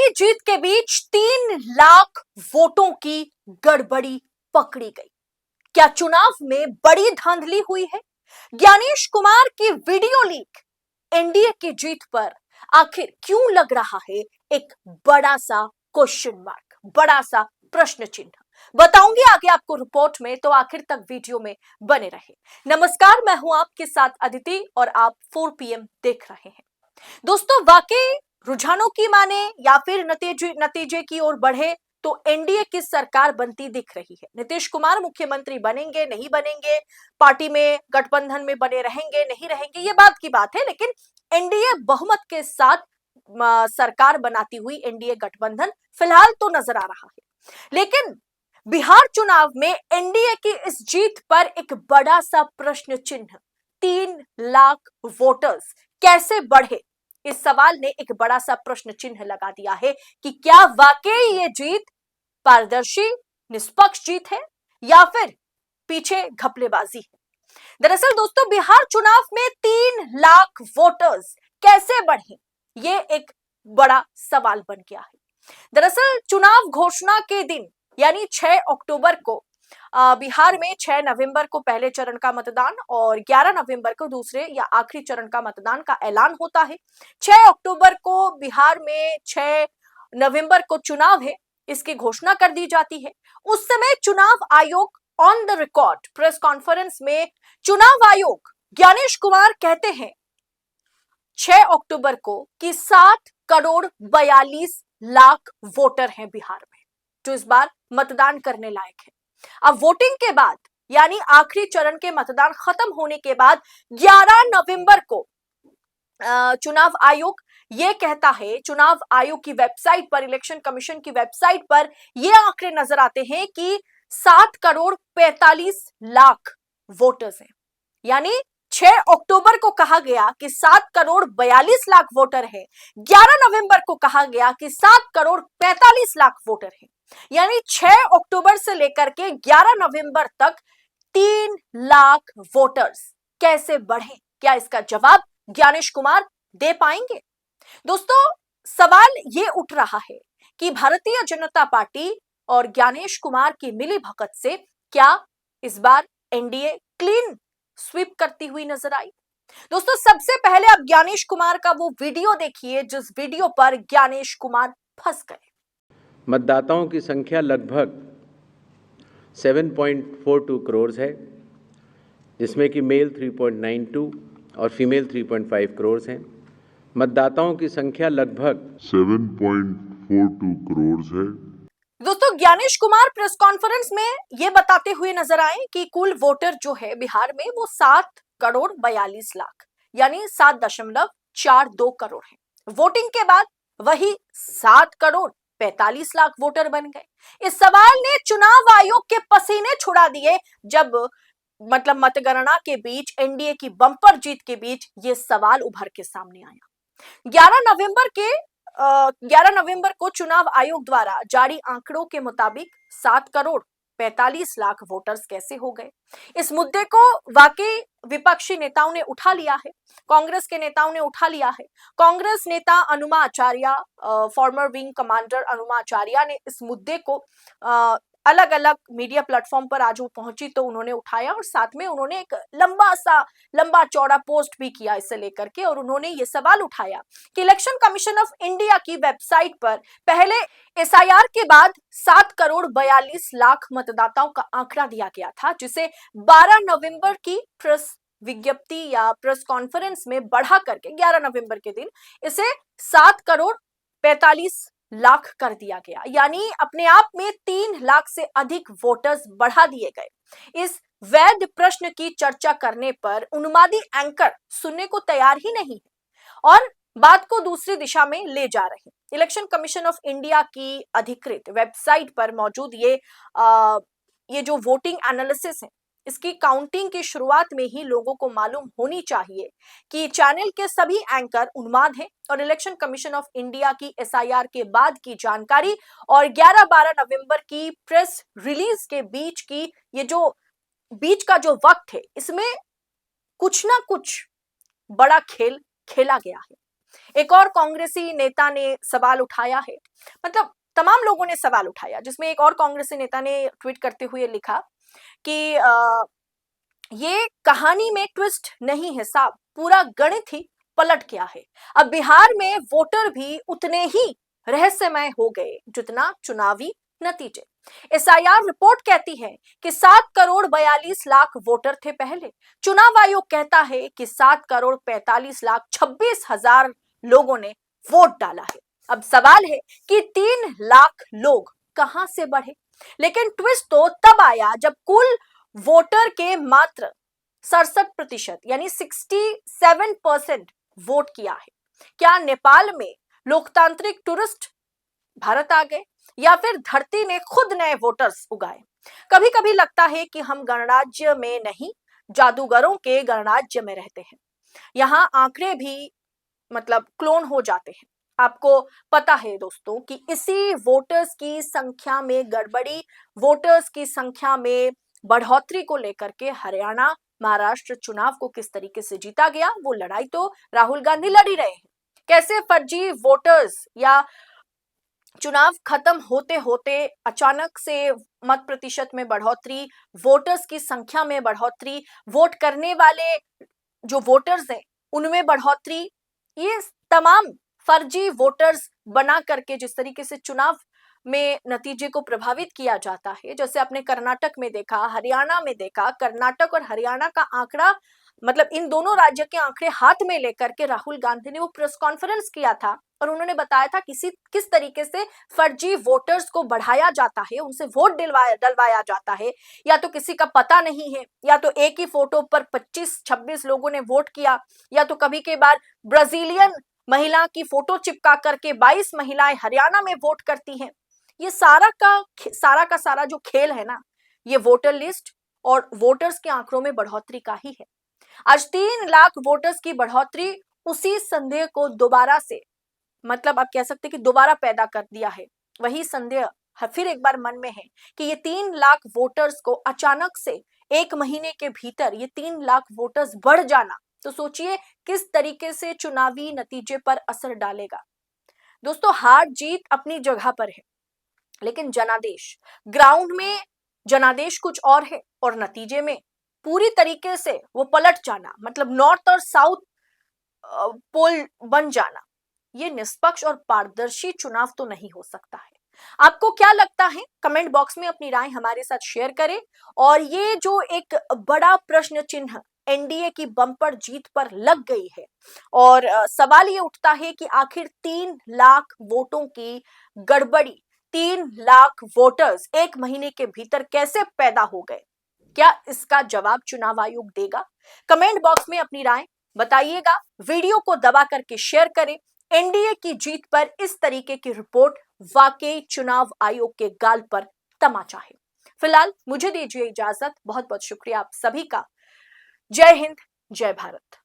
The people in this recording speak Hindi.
बड़ी जीत के बीच 3 लाख वोटों की गड़बड़ी पकड़ी गई। क्या चुनाव में बड़ी धांधली हुई है? ज्ञानेश कुमार की वीडियो लीक एनडीए की जीत पर आखिर क्यों लग रहा है एक बड़ा सा क्वेश्चन मार्क, बड़ा सा प्रश्न चिन्ह? बताऊंगी आगे आपको रिपोर्ट में, तो आखिर तक वीडियो में बने रहे। नमस्कार, मैं हूं आपके साथ अदिति और आप 4 PM देख रहे हैं। दोस्तों, वाकई रुझानों की माने या फिर नतीजे की ओर बढ़े तो एनडीए की सरकार बनती दिख रही है। नीतीश कुमार मुख्यमंत्री बनेंगे नहीं बनेंगे, पार्टी में गठबंधन में बने रहेंगे नहीं रहेंगे, ये बात की बात है, लेकिन एनडीए बहुमत के साथ सरकार बनाती हुई एनडीए गठबंधन फिलहाल तो नजर आ रहा है। लेकिन बिहार चुनाव में एनडीए की इस जीत पर एक बड़ा सा प्रश्न चिन्ह, 3 लाख वोटर्स कैसे बढ़े, इस सवाल ने एक बड़ा सा प्रश्न चिन्ह लगा दिया है कि क्या वाकई ये जीत पारदर्शी निष्पक्ष जीत है या फिर पीछे घपलेबाजी है। दरअसल दोस्तों, बिहार चुनाव में 3 लाख वोटर्स कैसे बढ़े, ये एक बड़ा सवाल बन गया है। दरअसल चुनाव घोषणा के दिन यानी 6 अक्टूबर को बिहार में 6 नवंबर को पहले चरण का मतदान और 11 नवंबर को दूसरे या आखिरी चरण का मतदान का ऐलान होता है। 6 अक्टूबर को बिहार में 6 नवंबर को चुनाव है, इसकी घोषणा कर दी जाती है। उस समय चुनाव आयोग on the record press conference में चुनाव आयोग ज्ञानेश कुमार कहते हैं 6 अक्टूबर को कि 7 करोड़ 42 लाख वोटर हैं बिहार में, जो इस बार मतदान करने लायक है। अब वोटिंग के बाद यानी आखिरी चरण के मतदान खत्म होने के बाद 11 नवंबर को चुनाव आयोग ये कहता है, चुनाव आयोग की वेबसाइट पर, इलेक्शन कमीशन की वेबसाइट पर ये आंकड़े नजर आते हैं कि 7 करोड़ 45 लाख वोटर्स हैं। यानी 6 अक्टूबर को कहा गया कि 7 करोड़ 42 लाख वोटर हैं, 11 नवंबर को कहा गया कि 7 करोड़ 45 लाख वोटर हैं। यानी 6 अक्टूबर से लेकर के 11 नवंबर तक 3 लाख वोटर्स कैसे बढ़े, क्या इसका जवाब ज्ञानेश कुमार दे पाएंगे? दोस्तों, सवाल ये उठ रहा है कि भारतीय जनता पार्टी और ज्ञानेश कुमार की मिलीभगत से क्या इस बार एनडीए क्लीन स्वीप करती हुई नजर आई? दोस्तों, सबसे पहले आप ज्ञानेश कुमार का वो वीडियो देखिए जिस वीडियो पर ज्ञानेश कुमार फंस गए। मतदाताओं की संख्या लगभग 7.42 करोड़ है, जिसमें कि मेल 3.92 और फीमेल 3.5 करोड़ हैं। मतदाताओं की संख्या लगभग 7.42 करोड़ है। दोस्तों, ज्ञानेश कुमार प्रेस कॉन्फ्रेंस में यह बताते हुए नजर आए कि कुल वोटर जो है बिहार में वो 7 करोड़ 42 लाख यानी 7.42 करोड़ है। वोटिंग के बाद वही 7 करोड़ 45 लाख वोटर बन गए। इस सवाल ने चुनाव आयोग के पसीने छुड़ा दिए जब मतगणना के बीच, एनडीए की बम्पर जीत के बीच ये सवाल उभर के सामने आया। 11 नवंबर को चुनाव आयोग द्वारा जारी आंकड़ों के मुताबिक 7 करोड़ 45 लाख वोटर्स कैसे हो गए, इस मुद्दे को वाकई विपक्षी नेताओं ने उठा लिया है, कांग्रेस के नेताओं ने उठा लिया है। कांग्रेस नेता अनुमा आचार्य, फॉर्मर विंग कमांडर अनुमा आचार्य ने इस मुद्दे को अलग अलग मीडिया प्लेटफॉर्म पर आज वो पहुंची तो उन्होंने उठाया और साथ में उन्होंने एक लंबा चौड़ा पोस्ट भी किया इसे लेकर के, और उन्होंने ये सवाल उठाया कि इलेक्शन कमीशन ऑफ इंडिया की वेबसाइट पर पहले एसआईआर के बाद 7 करोड़ 42 लाख मतदाताओं का आंकड़ा दिया गया था, जिसे 12 नवंबर की प्रेस विज्ञप्ति या प्रेस कॉन्फ्रेंस में बढ़ा करके 11 नवंबर के दिन इसे 7 करोड़ 45 लाख कर दिया गया। यानी अपने आप में 3 लाख से अधिक वोटर्स बढ़ा दिए गए। इस वैध प्रश्न की चर्चा करने पर उन्मादी एंकर सुनने को तैयार ही नहीं है और बात को दूसरी दिशा में ले जा रहे हैं। इलेक्शन कमीशन ऑफ इंडिया की अधिकृत वेबसाइट पर मौजूद ये जो वोटिंग एनालिसिस है, इसकी काउंटिंग की शुरुआत में ही लोगों को मालूम होनी चाहिए कि चैनल के सभी एंकर उन्माद हैं और इलेक्शन कमीशन ऑफ इंडिया की एसआईआर के बाद की जानकारी और 11-12 नवंबर की प्रेस रिलीज के बीच का जो वक्त है, इसमें कुछ ना कुछ बड़ा खेल खेला गया है। एक और कांग्रेसी नेता ने सवाल उठाया है, मतलब तमाम लोगों ने सवाल उठाया, जिसमें एक और कांग्रेसी नेता ने ट्वीट करते हुए लिखा कि ये कहानी में ट्विस्ट नहीं है साहब, पूरा गणित ही पलट गया है। अब बिहार में वोटर भी उतने ही रहस्यमय हो गए जितना चुनावी नतीजे। एसआईआर रिपोर्ट कहती है कि 7 करोड़ 42 लाख वोटर थे पहले। चुनाव आयोग कहता है कि 7 करोड़ 45 लाख 26 हजार लोगों ने वोट डाला है। अब सवाल है कि 3 लाख लोग कहां से बढ़े। लेकिन ट्विस्ट तो तब आया जब कुल वोटर के मात्र 67% यानी 67% वोट किया है। क्या नेपाल में लोकतांत्रिक टूरिस्ट भारत आ गए या फिर धरती ने खुद नए वोटर्स उगाए? कभी कभी लगता है कि हम गणराज्य में नहीं, जादूगरों के गणराज्य में रहते हैं। यहाँ आंकड़े भी मतलब क्लोन हो जाते हैं। आपको पता है दोस्तों कि इसी वोटर्स की संख्या में गड़बड़ी, वोटर्स की संख्या में बढ़ोतरी को लेकर के हरियाणा महाराष्ट्र चुनाव को किस तरीके से जीता गया, वो लड़ाई तो राहुल गांधी लड़ ही रहे हैं। कैसे फर्जी वोटर्स या चुनाव खत्म होते होते अचानक से मत प्रतिशत में बढ़ोतरी, वोटर्स की संख्या में बढ़ोतरी, वोट करने वाले जो वोटर्स हैं उनमें बढ़ोतरी, ये तमाम फर्जी वोटर्स बना करके जिस तरीके से चुनाव में नतीजे को प्रभावित किया जाता है, जैसे आपने कर्नाटक में देखा, हरियाणा में देखा। कर्नाटक और हरियाणा का आंकड़ा, मतलब इन दोनों राज्य के आंकड़े हाथ में लेकर के राहुल गांधी ने वो प्रेस कॉन्फ्रेंस किया था और उन्होंने बताया था किस तरीके से फर्जी वोटर्स को बढ़ाया जाता है, उनसे वोट डलवाया जाता है। या तो किसी का पता नहीं है, या तो एक ही फोटो पर 25-26 लोगों ने वोट किया, या तो कभी के बाद ब्राजीलियन महिला की फोटो चिपका करके 22 महिलाएं हरियाणा में वोट करती हैं। ये सारा का सारा जो खेल है ना, ये वोटर लिस्ट और वोटर्स के आंकड़ों में बढ़ोतरी का ही है। आज 3 लाख वोटर्स की बढ़ोतरी उसी संदेह को दोबारा से, मतलब आप कह सकते कि दोबारा पैदा कर दिया है। वही संदेह फिर एक बार मन में है कि ये 3 लाख वोटर्स को अचानक से एक महीने के भीतर ये 3 लाख वोटर्स बढ़ जाना, तो सोचिए किस तरीके से चुनावी नतीजे पर असर डालेगा। दोस्तों, हार जीत अपनी जगह पर है, लेकिन जनादेश, ग्राउंड में जनादेश कुछ और है और नतीजे में पूरी तरीके से वो पलट जाना, मतलब नॉर्थ और साउथ पोल बन जाना, ये निष्पक्ष और पारदर्शी चुनाव तो नहीं हो सकता है। आपको क्या लगता है? कमेंट बॉक्स में अपनी राय हमारे साथ शेयर करें। और ये जो एक बड़ा प्रश्न चिन्ह एनडीए की बम्पर जीत पर लग गई है, और सवाल ये उठता है कि आखिर 3 लाख वोटों की गड़बड़ी, 3 लाख वोटर्स एक महीने के भीतर कैसे पैदा हो गए? क्या इसका जवाब चुनाव आयोग देगा? कमेंट बॉक्स में अपनी राय बताइएगा। वीडियो को दबा करके शेयर करें। एनडीए की जीत पर इस तरीके की रिपोर्ट वाकई चुनाव आयोग के गाल पर तमाचा है। फिलहाल मुझे दीजिए इजाजत। बहुत बहुत शुक्रिया आप सभी का। जय हिंद, जय भारत।